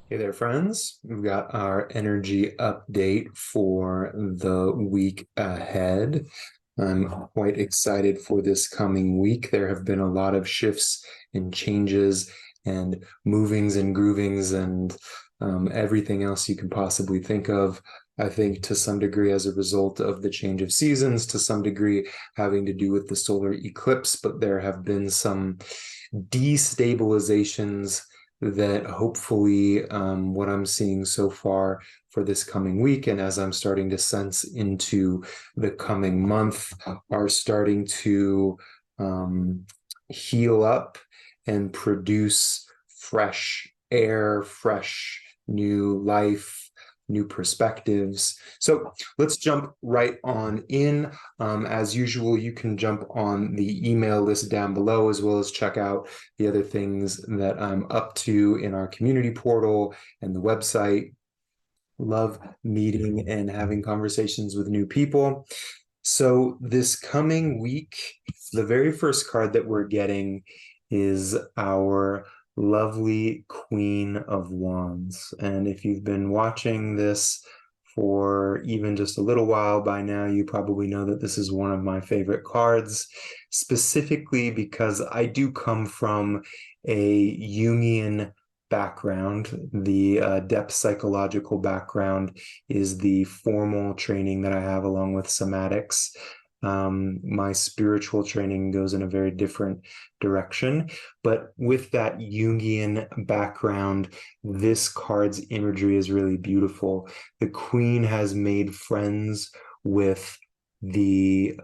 Hey there, friends. We've got our energy update for the week ahead. I'm quite excited for this coming week. There have been a lot of shifts and changes and movings and groovings and everything else you can possibly think of. I think to some degree as a result of the change of seasons, to some degree having to do with the solar eclipse, but there have been some destabilizations that hopefully what I'm seeing so far for this coming week, and as I'm starting to sense into the coming month, are starting to um, heal up and produce fresh air, fresh new life, new perspectives. So let's jump right on in. As usual, you can jump on the email list down below, as well as check out the other things that I'm up to in our community portal and the website. Love meeting and having conversations with new people. So this coming week, the very first card that we're getting is our lovely Queen of Wands. And if you've been watching this for even just a little while by now, you probably know that this is one of my favorite cards, specifically because I do come from a Jungian background. The depth psychological background is the formal training that I have along with somatics. My spiritual training goes in a very different direction. But with that Jungian background, this card's imagery is really beautiful. The Queen has made friends with the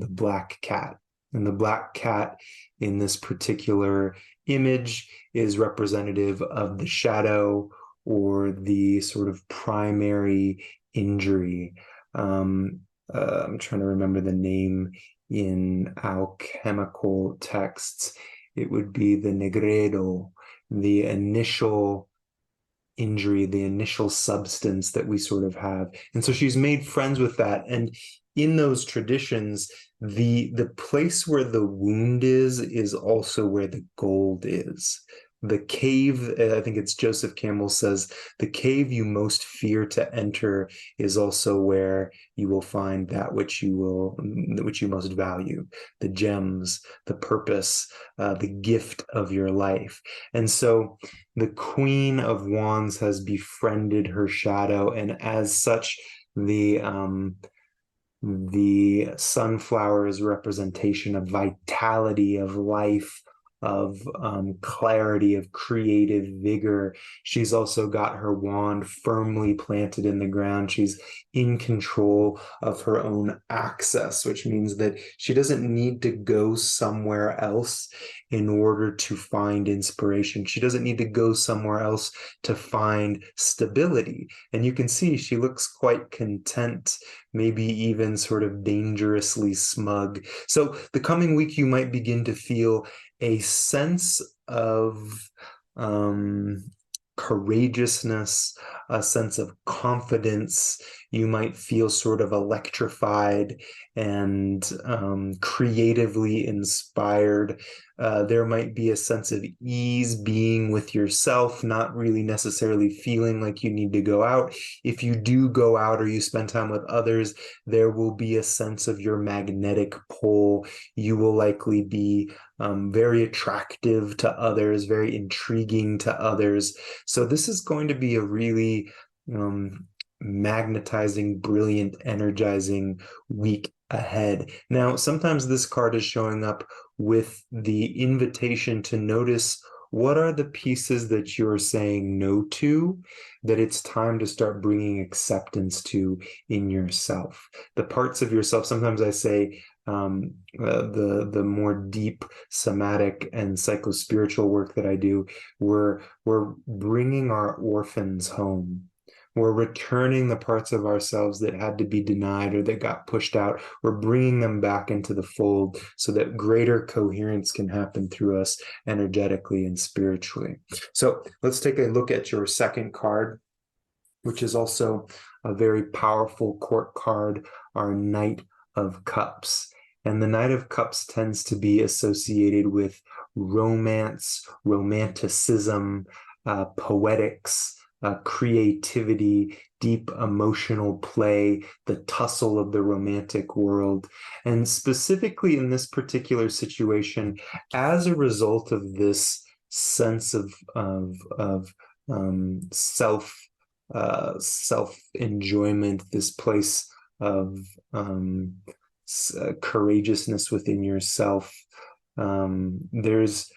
black cat. And the black cat in this particular image is representative of the shadow or the sort of primary injury. I'm trying to remember the name in alchemical texts. It would be the negredo, the initial injury, the initial substance that we sort of have. And so she's made friends with that. And in those traditions, the place where the wound is also where the gold is. The cave, I think it's Joseph Campbell says, the cave you most fear to enter is also where you will find that which you most value, the gems, the purpose, the gift of your life. And so the Queen of Wands has befriended her shadow, and as such, the sunflower is representation of vitality, of life, of clarity, of creative vigor. She's also got her wand firmly planted in the ground. She's in control of her own access, which means that she doesn't need to go somewhere else in order to find inspiration. She doesn't need to go somewhere else to find stability. And you can see she looks quite content, maybe even sort of dangerously smug. So the coming week, you might begin to feel a sense of courageousness, a sense of confidence. You might feel sort of electrified and creatively inspired. There might be a sense of ease being with yourself, not really necessarily feeling like you need to go out. If you do go out or you spend time with others, there will be a sense of your magnetic pull. You will likely be very attractive to others, very intriguing to others. So this is going to be a really magnetizing, brilliant, energizing week ahead. Now, sometimes this card is showing up with the invitation to notice what are the pieces that you're saying no to, that it's time to start bringing acceptance to in yourself. The parts of yourself, sometimes I say, the more deep somatic and psychospiritual work that I do, we're bringing our orphans home. We're returning the parts of ourselves that had to be denied or that got pushed out. We're bringing them back into the fold so that greater coherence can happen through us energetically and spiritually. So let's take a look at your second card, which is also a very powerful court card, our Knight of Cups. And the Knight of Cups tends to be associated with romance, romanticism, poetics, creativity, deep emotional play, the tussle of the romantic world. And specifically in this particular situation, as a result of this sense of self enjoyment, this place of courageousness within yourself, there's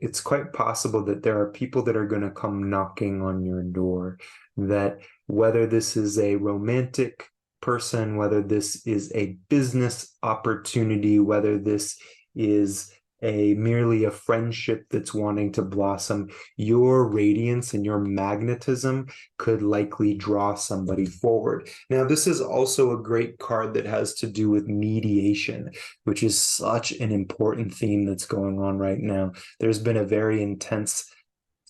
it's quite possible that there are people that are going to come knocking on your door, that whether this is a romantic person, whether this is a business opportunity, whether this is merely a friendship that's wanting to blossom, your radiance and your magnetism could likely draw somebody forward. Now, this is also a great card that has to do with mediation, which is such an important theme that's going on right now. There's been a very intense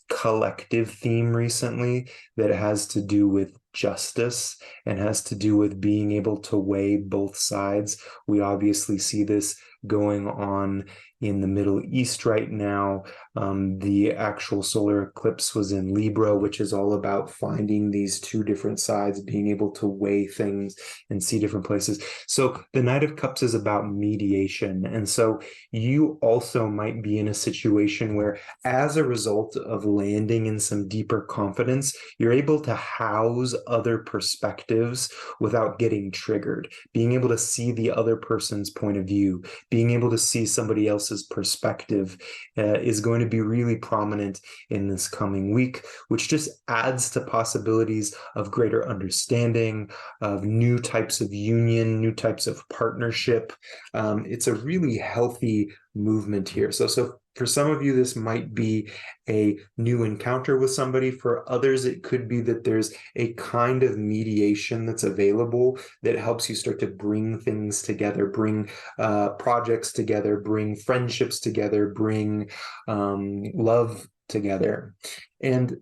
collective theme recently that has to do with justice and has to do with being able to weigh both sides. We obviously see this going on in the Middle East right now. The actual solar eclipse was in Libra, which is all about finding these two different sides, being able to weigh things and see different places. So the Knight of Cups is about mediation. And so you also might be in a situation where, as a result of landing in some deeper confidence, you're able to house other perspectives without getting triggered, being able to see the other person's point of view, being able to see somebody else's perspective is going to be really prominent in this coming week, which just adds to possibilities of greater understanding, of new types of union, new types of partnership. It's a really healthy movement here. So for some of you, this might be a new encounter with somebody. For others, it could be that there's a kind of mediation that's available that helps you start to bring things together, bring projects together, bring friendships together, bring love together. And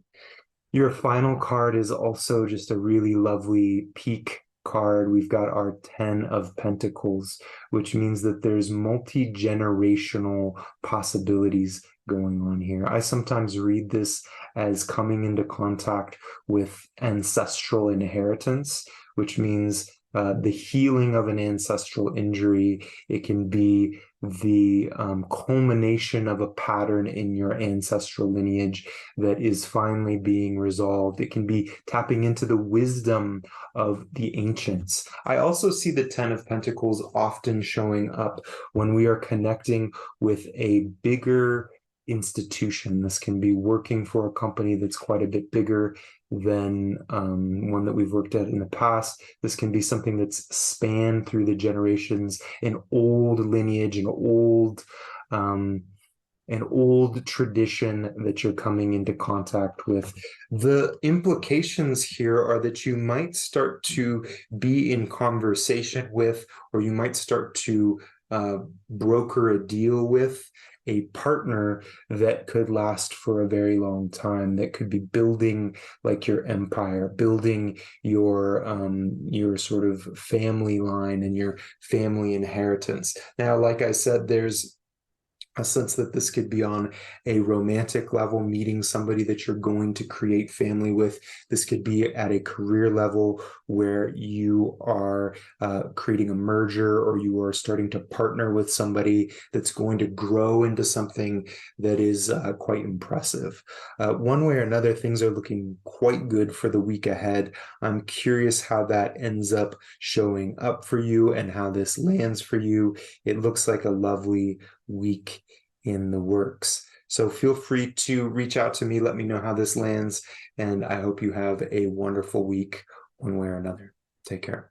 your final card is also just a really lovely peak card. We've got our 10 of Pentacles, which means that there's multi-generational possibilities going on here. I sometimes read this as coming into contact with ancestral inheritance, which means the healing of an ancestral injury. It can be the culmination of a pattern in your ancestral lineage that is finally being resolved. It can be tapping into the wisdom of the ancients. I also see the 10 of Pentacles often showing up when we are connecting with a bigger institution. This can be working for a company that's quite a bit bigger than one that we've worked at in the past. This can be something that's spanned through the generations, an old lineage, an old tradition that you're coming into contact with. The implications here are that you might start to be in conversation with, or you might start to broker a deal with a partner that could last for a very long time, that could be building like your empire, building your sort of family line and your family inheritance. Now, like I said, there's a sense that this could be on a romantic level, meeting somebody that you're going to create family with. This could be at a career level where you are creating a merger, or you are starting to partner with somebody that's going to grow into something that is quite impressive. One way or another, things are looking quite good for the week ahead. I'm curious how that ends up showing up for you and how this lands for you. It looks like a lovely week in the works. So feel free to reach out to me, let me know how this lands, and I hope you have a wonderful week one way or another. Take care.